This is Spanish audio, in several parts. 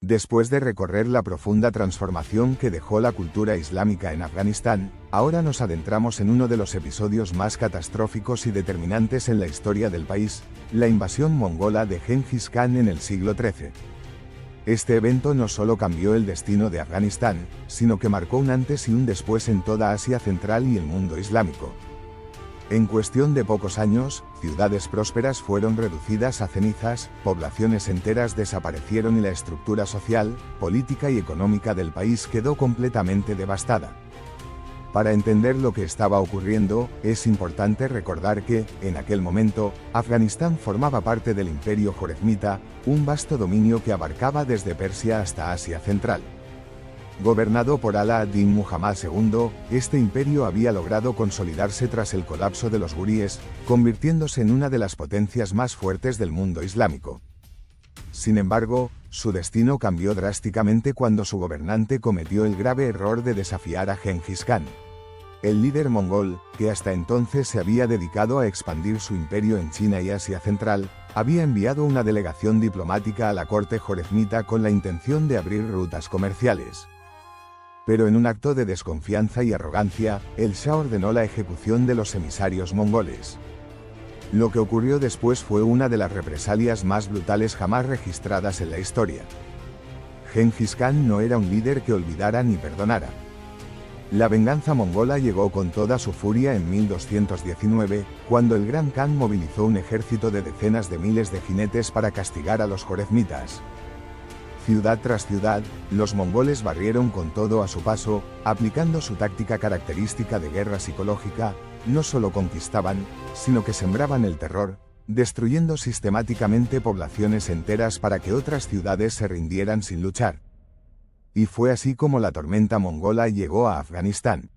Después de recorrer la profunda transformación que dejó la cultura islámica en Afganistán, ahora nos adentramos en uno de los episodios más catastróficos y determinantes en la historia del país, la invasión mongola de Gengis Khan en el siglo XIII. Este evento no solo cambió el destino de Afganistán, sino que marcó un antes y un después en toda Asia Central y el mundo islámico. En cuestión de pocos años, ciudades prósperas fueron reducidas a cenizas, poblaciones enteras desaparecieron y la estructura social, política y económica del país quedó completamente devastada. Para entender lo que estaba ocurriendo, es importante recordar que, en aquel momento, Afganistán formaba parte del Imperio Jorezmita, un vasto dominio que abarcaba desde Persia hasta Asia Central. Gobernado por Ala ad-Din Muhammad II, este imperio había logrado consolidarse tras el colapso de los guríes, convirtiéndose en una de las potencias más fuertes del mundo islámico. Sin embargo, su destino cambió drásticamente cuando su gobernante cometió el grave error de desafiar a Gengis Khan. El líder mongol, que hasta entonces se había dedicado a expandir su imperio en China y Asia Central, había enviado una delegación diplomática a la corte jorezmita con la intención de abrir rutas comerciales. Pero en un acto de desconfianza y arrogancia, el Shah ordenó la ejecución de los emisarios mongoles. Lo que ocurrió después fue una de las represalias más brutales jamás registradas en la historia. Gengis Khan no era un líder que olvidara ni perdonara. La venganza mongola llegó con toda su furia en 1219, cuando el Gran Khan movilizó un ejército de decenas de miles de jinetes para castigar a los jorezmitas. Ciudad tras ciudad, los mongoles barrieron con todo a su paso, aplicando su táctica característica de guerra psicológica. No solo conquistaban, sino que sembraban el terror, destruyendo sistemáticamente poblaciones enteras para que otras ciudades se rindieran sin luchar. Y fue así como la tormenta mongola llegó a Afganistán.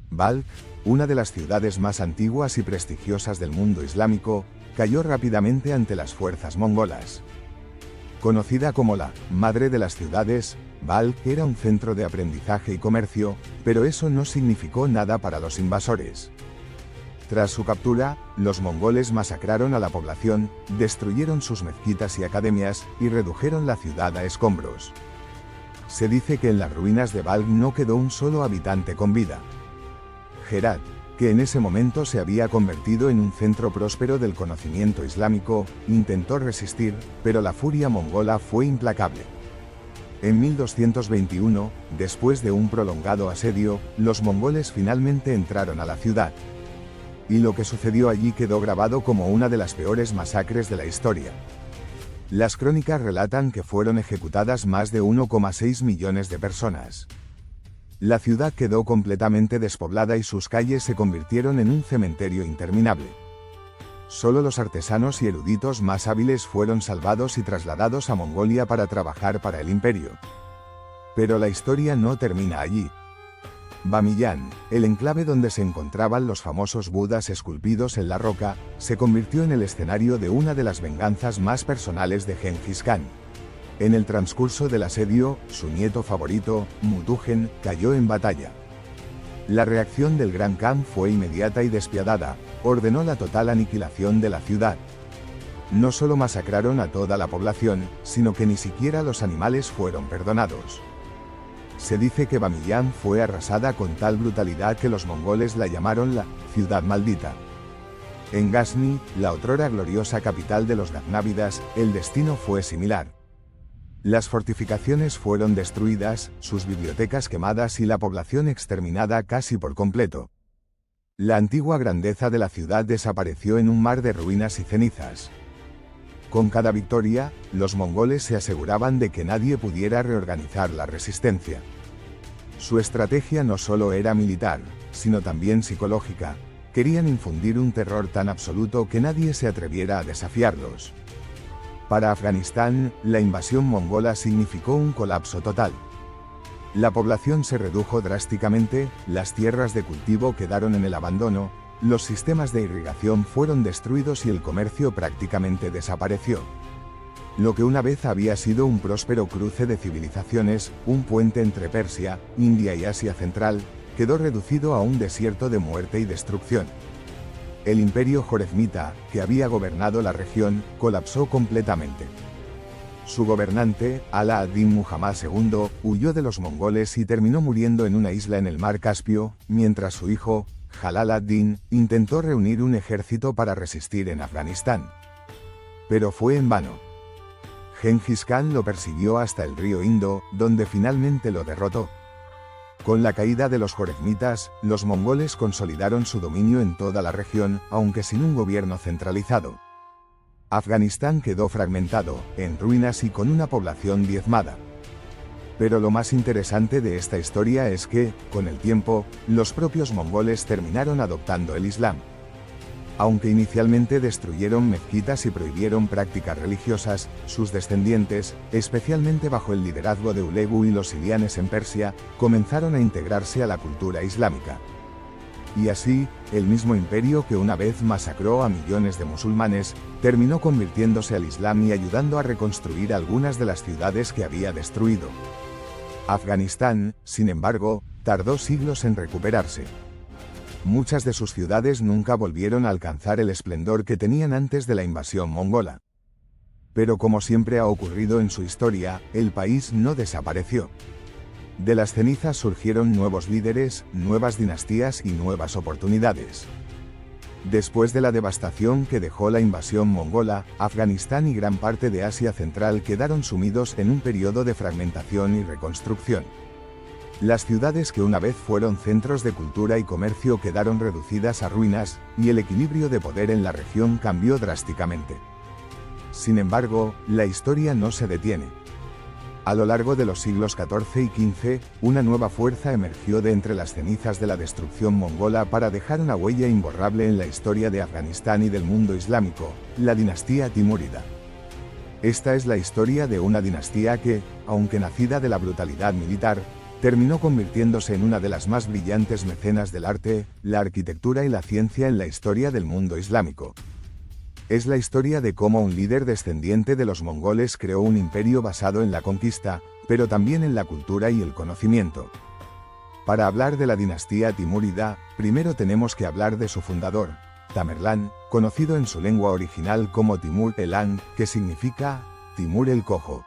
Balkh, una de las ciudades más antiguas y prestigiosas del mundo islámico, cayó rápidamente ante las fuerzas mongolas. Conocida como la «madre de las ciudades», Balkh era un centro de aprendizaje y comercio, pero eso no significó nada para los invasores. Tras su captura, los mongoles masacraron a la población, destruyeron sus mezquitas y academias, y redujeron la ciudad a escombros. Se dice que en las ruinas de Balkh no quedó un solo habitante con vida. Herat, que en ese momento se había convertido en un centro próspero del conocimiento islámico, intentó resistir, pero la furia mongola fue implacable. En 1221, después de un prolongado asedio, los mongoles finalmente entraron a la ciudad. Y lo que sucedió allí quedó grabado como una de las peores masacres de la historia. Las crónicas relatan que fueron ejecutadas más de 1,6 millones de personas. La ciudad quedó completamente despoblada y sus calles se convirtieron en un cementerio interminable. Solo los artesanos y eruditos más hábiles fueron salvados y trasladados a Mongolia para trabajar para el imperio. Pero la historia no termina allí. Bamiyan, el enclave donde se encontraban los famosos budas esculpidos en la roca, se convirtió en el escenario de una de las venganzas más personales de Gengis Khan. En el transcurso del asedio, su nieto favorito, Mutugen, cayó en batalla. La reacción del Gran Khan fue inmediata y despiadada, ordenó la total aniquilación de la ciudad. No solo masacraron a toda la población, sino que ni siquiera los animales fueron perdonados. Se dice que Bamiyan fue arrasada con tal brutalidad que los mongoles la llamaron la «ciudad maldita». En Ghazni, la otrora gloriosa capital de los Ghaznavidas, el destino fue similar. Las fortificaciones fueron destruidas, sus bibliotecas quemadas y la población exterminada casi por completo. La antigua grandeza de la ciudad desapareció en un mar de ruinas y cenizas. Con cada victoria, los mongoles se aseguraban de que nadie pudiera reorganizar la resistencia. Su estrategia no solo era militar, sino también psicológica. Querían infundir un terror tan absoluto que nadie se atreviera a desafiarlos. Para Afganistán, la invasión mongola significó un colapso total. La población se redujo drásticamente, las tierras de cultivo quedaron en el abandono, los sistemas de irrigación fueron destruidos y el comercio prácticamente desapareció. Lo que una vez había sido un próspero cruce de civilizaciones, un puente entre Persia, India y Asia Central, quedó reducido a un desierto de muerte y destrucción. El imperio jorezmita, que había gobernado la región, colapsó completamente. Su gobernante, Ala ad-Din Muhammad II, huyó de los mongoles y terminó muriendo en una isla en el mar Caspio, mientras su hijo, Jalal ad-Din, intentó reunir un ejército para resistir en Afganistán. Pero fue en vano. Gengis Khan lo persiguió hasta el río Indo, donde finalmente lo derrotó. Con la caída de los jorezmitas, los mongoles consolidaron su dominio en toda la región, aunque sin un gobierno centralizado. Afganistán quedó fragmentado, en ruinas y con una población diezmada. Pero lo más interesante de esta historia es que, con el tiempo, los propios mongoles terminaron adoptando el Islam. Aunque inicialmente destruyeron mezquitas y prohibieron prácticas religiosas, sus descendientes, especialmente bajo el liderazgo de Ulegu y los silianes en Persia, comenzaron a integrarse a la cultura islámica. Y así, el mismo imperio que una vez masacró a millones de musulmanes, terminó convirtiéndose al Islam y ayudando a reconstruir algunas de las ciudades que había destruido. Afganistán, sin embargo, tardó siglos en recuperarse. Muchas de sus ciudades nunca volvieron a alcanzar el esplendor que tenían antes de la invasión mongola. Pero como siempre ha ocurrido en su historia, el país no desapareció. De las cenizas surgieron nuevos líderes, nuevas dinastías y nuevas oportunidades. Después de la devastación que dejó la invasión mongola, Afganistán y gran parte de Asia Central quedaron sumidos en un periodo de fragmentación y reconstrucción. Las ciudades que una vez fueron centros de cultura y comercio quedaron reducidas a ruinas, y el equilibrio de poder en la región cambió drásticamente. Sin embargo, la historia no se detiene. A lo largo de los siglos XIV y XV, una nueva fuerza emergió de entre las cenizas de la destrucción mongola para dejar una huella imborrable en la historia de Afganistán y del mundo islámico, la dinastía timúrida. Esta es la historia de una dinastía que, aunque nacida de la brutalidad militar, terminó convirtiéndose en una de las más brillantes mecenas del arte, la arquitectura y la ciencia en la historia del mundo islámico. Es la historia de cómo un líder descendiente de los mongoles creó un imperio basado en la conquista, pero también en la cultura y el conocimiento. Para hablar de la dinastía timúrida, primero tenemos que hablar de su fundador, Tamerlán, conocido en su lengua original como Timur el-Ang, que significa Timur el Cojo.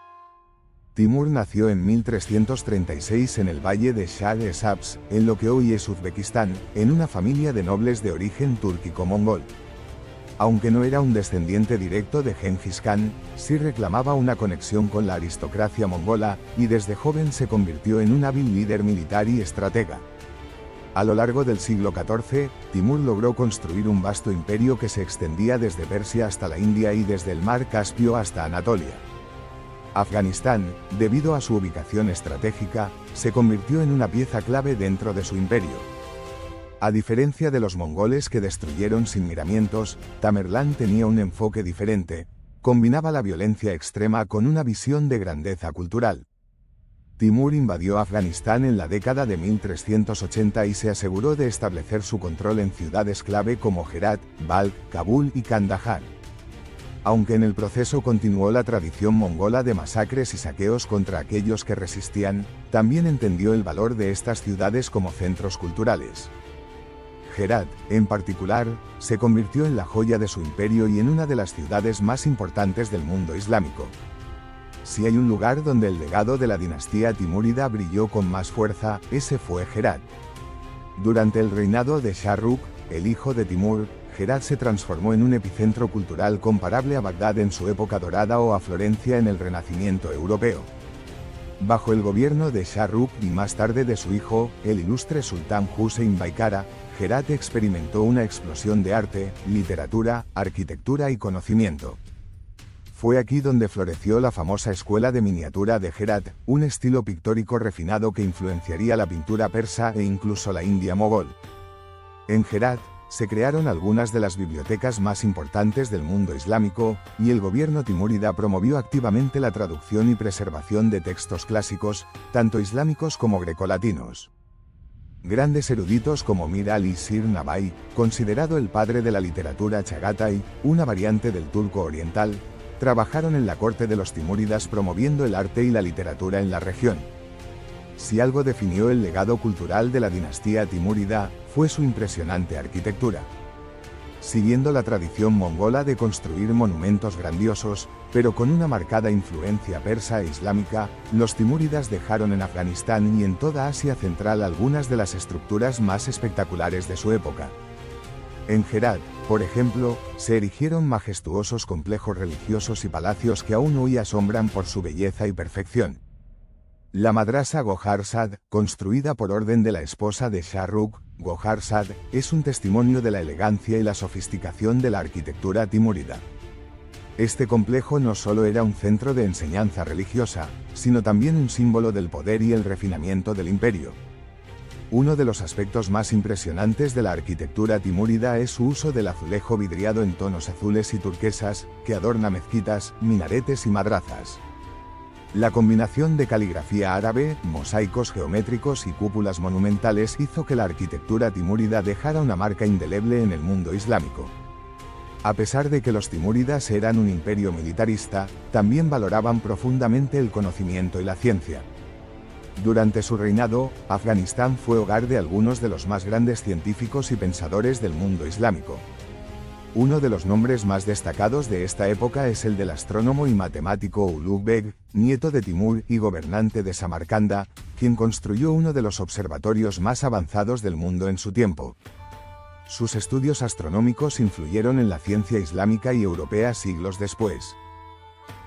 Timur nació en 1336 en el valle de Shah-e-Sabz, en lo que hoy es Uzbekistán, en una familia de nobles de origen túrquico-mongol. Aunque no era un descendiente directo de Gengis Khan, sí reclamaba una conexión con la aristocracia mongola, y desde joven se convirtió en un hábil líder militar y estratega. A lo largo del siglo XIV, Timur logró construir un vasto imperio que se extendía desde Persia hasta la India y desde el mar Caspio hasta Anatolia. Afganistán, debido a su ubicación estratégica, se convirtió en una pieza clave dentro de su imperio. A diferencia de los mongoles que destruyeron sin miramientos, Tamerlán tenía un enfoque diferente, combinaba la violencia extrema con una visión de grandeza cultural. Timur invadió Afganistán en la década de 1380 y se aseguró de establecer su control en ciudades clave como Herat, Balkh, Kabul y Kandahar. Aunque en el proceso continuó la tradición mongola de masacres y saqueos contra aquellos que resistían, también entendió el valor de estas ciudades como centros culturales. Herat, en particular, se convirtió en la joya de su imperio y en una de las ciudades más importantes del mundo islámico. Si hay un lugar donde el legado de la dinastía timúrida brilló con más fuerza, ese fue Herat. Durante el reinado de Shah Rukh, el hijo de Timur, Herat se transformó en un epicentro cultural comparable a Bagdad en su época dorada o a Florencia en el Renacimiento europeo. Bajo el gobierno de Shah Rukh y más tarde de su hijo, el ilustre sultán Hussein Baikara, Herat experimentó una explosión de arte, literatura, arquitectura y conocimiento. Fue aquí donde floreció la famosa escuela de miniatura de Herat, un estilo pictórico refinado que influenciaría la pintura persa e incluso la India mogol. En Herat, se crearon algunas de las bibliotecas más importantes del mundo islámico, y el gobierno timúrida promovió activamente la traducción y preservación de textos clásicos, tanto islámicos como grecolatinos. Grandes eruditos como Mir Ali Shir Nava'i, considerado el padre de la literatura Chagatai, una variante del turco oriental, trabajaron en la corte de los timúridas promoviendo el arte y la literatura en la región. Si algo definió el legado cultural de la dinastía timúrida, fue su impresionante arquitectura. Siguiendo la tradición mongola de construir monumentos grandiosos, pero con una marcada influencia persa e islámica, los timúridas dejaron en Afganistán y en toda Asia Central algunas de las estructuras más espectaculares de su época. En Herat, por ejemplo, se erigieron majestuosos complejos religiosos y palacios que aún hoy asombran por su belleza y perfección. La madrasa Gohar Sad, construida por orden de la esposa de Shah Rukh, Gohar Sad, es un testimonio de la elegancia y la sofisticación de la arquitectura timúrida. Este complejo no solo era un centro de enseñanza religiosa, sino también un símbolo del poder y el refinamiento del imperio. Uno de los aspectos más impresionantes de la arquitectura timúrida es su uso del azulejo vidriado en tonos azules y turquesas, que adorna mezquitas, minaretes y madrazas. La combinación de caligrafía árabe, mosaicos geométricos y cúpulas monumentales hizo que la arquitectura timúrida dejara una marca indeleble en el mundo islámico. A pesar de que los timúridas eran un imperio militarista, también valoraban profundamente el conocimiento y la ciencia. Durante su reinado, Afganistán fue hogar de algunos de los más grandes científicos y pensadores del mundo islámico. Uno de los nombres más destacados de esta época es el del astrónomo y matemático Ulugh Beg, nieto de Timur y gobernante de Samarcanda, quien construyó uno de los observatorios más avanzados del mundo en su tiempo. Sus estudios astronómicos influyeron en la ciencia islámica y europea siglos después.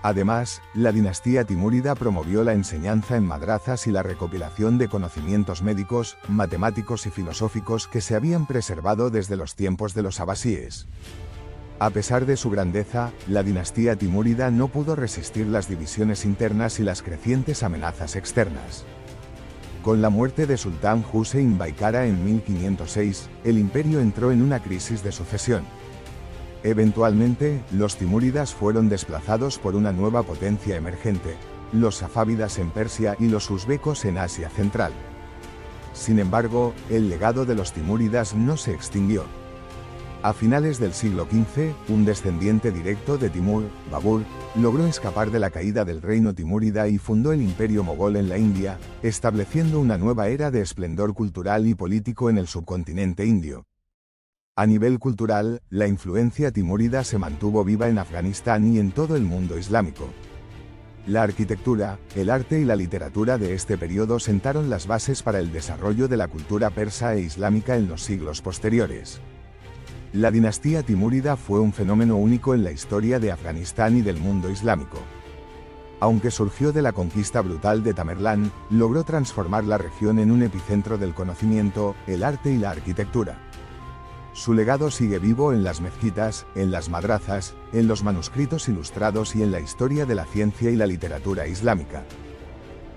Además, la dinastía timúrida promovió la enseñanza en madrazas y la recopilación de conocimientos médicos, matemáticos y filosóficos que se habían preservado desde los tiempos de los abasíes. A pesar de su grandeza, la dinastía timúrida no pudo resistir las divisiones internas y las crecientes amenazas externas. Con la muerte de Sultán Hussein Baikara en 1506, el imperio entró en una crisis de sucesión. Eventualmente, los timúridas fueron desplazados por una nueva potencia emergente, los safávidas en Persia y los uzbecos en Asia Central. Sin embargo, el legado de los timúridas no se extinguió. A finales del siglo XV, un descendiente directo de Timur, Babur, logró escapar de la caída del reino timúrida y fundó el imperio mogol en la India, estableciendo una nueva era de esplendor cultural y político en el subcontinente indio. A nivel cultural, la influencia timúrida se mantuvo viva en Afganistán y en todo el mundo islámico. La arquitectura, el arte y la literatura de este periodo sentaron las bases para el desarrollo de la cultura persa e islámica en los siglos posteriores. La dinastía timúrida fue un fenómeno único en la historia de Afganistán y del mundo islámico. Aunque surgió de la conquista brutal de Tamerlán, logró transformar la región en un epicentro del conocimiento, el arte y la arquitectura. Su legado sigue vivo en las mezquitas, en las madrazas, en los manuscritos ilustrados y en la historia de la ciencia y la literatura islámica.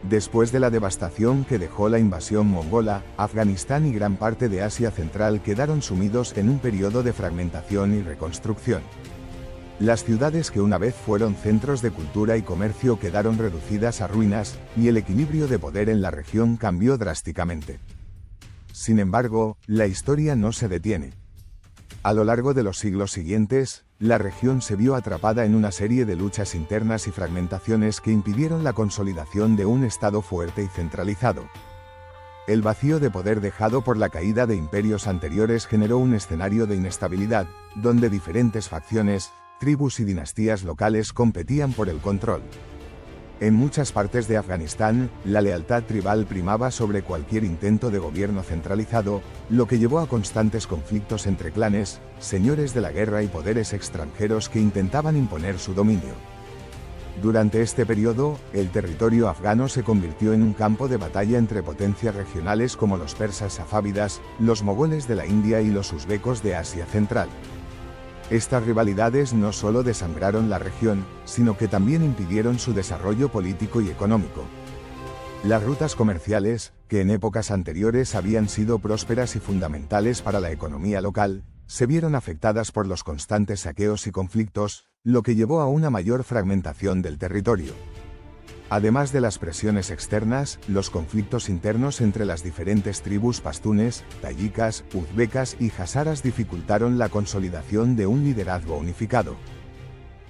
Después de la devastación que dejó la invasión mongola, Afganistán y gran parte de Asia Central quedaron sumidos en un periodo de fragmentación y reconstrucción. Las ciudades que una vez fueron centros de cultura y comercio quedaron reducidas a ruinas, y el equilibrio de poder en la región cambió drásticamente. Sin embargo, la historia no se detiene. A lo largo de los siglos siguientes, la región se vio atrapada en una serie de luchas internas y fragmentaciones que impidieron la consolidación de un Estado fuerte y centralizado. El vacío de poder dejado por la caída de imperios anteriores generó un escenario de inestabilidad, donde diferentes facciones, tribus y dinastías locales competían por el control. En muchas partes de Afganistán, la lealtad tribal primaba sobre cualquier intento de gobierno centralizado, lo que llevó a constantes conflictos entre clanes, señores de la guerra y poderes extranjeros que intentaban imponer su dominio. Durante este periodo, el territorio afgano se convirtió en un campo de batalla entre potencias regionales como los persas safávidas, los mogoles de la India y los uzbecos de Asia Central. Estas rivalidades no solo desangraron la región, sino que también impidieron su desarrollo político y económico. Las rutas comerciales, que en épocas anteriores habían sido prósperas y fundamentales para la economía local, se vieron afectadas por los constantes saqueos y conflictos, lo que llevó a una mayor fragmentación del territorio. Además de las presiones externas, los conflictos internos entre las diferentes tribus pastunes, tayikas, uzbecas y hazaras dificultaron la consolidación de un liderazgo unificado.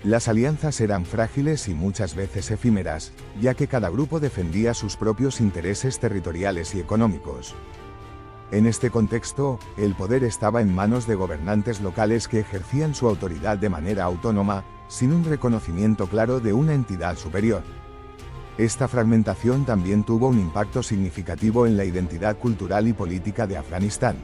Las alianzas eran frágiles y muchas veces efímeras, ya que cada grupo defendía sus propios intereses territoriales y económicos. En este contexto, el poder estaba en manos de gobernantes locales que ejercían su autoridad de manera autónoma, sin un reconocimiento claro de una entidad superior. Esta fragmentación también tuvo un impacto significativo en la identidad cultural y política de Afganistán.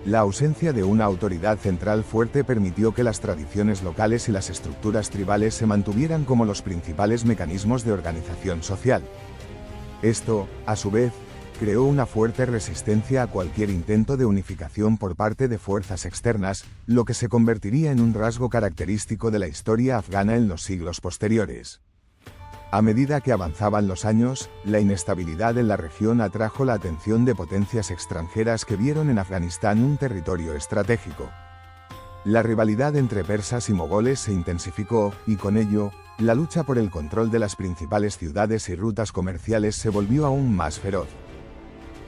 La ausencia de una autoridad central fuerte permitió que las tradiciones locales y las estructuras tribales se mantuvieran como los principales mecanismos de organización social. Esto, a su vez, creó una fuerte resistencia a cualquier intento de unificación por parte de fuerzas externas, lo que se convertiría en un rasgo característico de la historia afgana en los siglos posteriores. A medida que avanzaban los años, la inestabilidad en la región atrajo la atención de potencias extranjeras que vieron en Afganistán un territorio estratégico. La rivalidad entre persas y mogoles se intensificó, y con ello, la lucha por el control de las principales ciudades y rutas comerciales se volvió aún más feroz.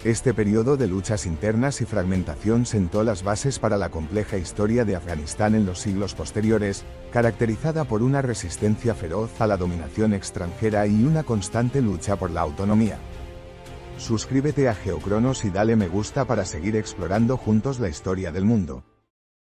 Este periodo de luchas internas y fragmentación sentó las bases para la compleja historia de Afganistán en los siglos posteriores, caracterizada por una resistencia feroz a la dominación extranjera y una constante lucha por la autonomía. Suscríbete a Geocronos y dale me gusta para seguir explorando juntos la historia del mundo.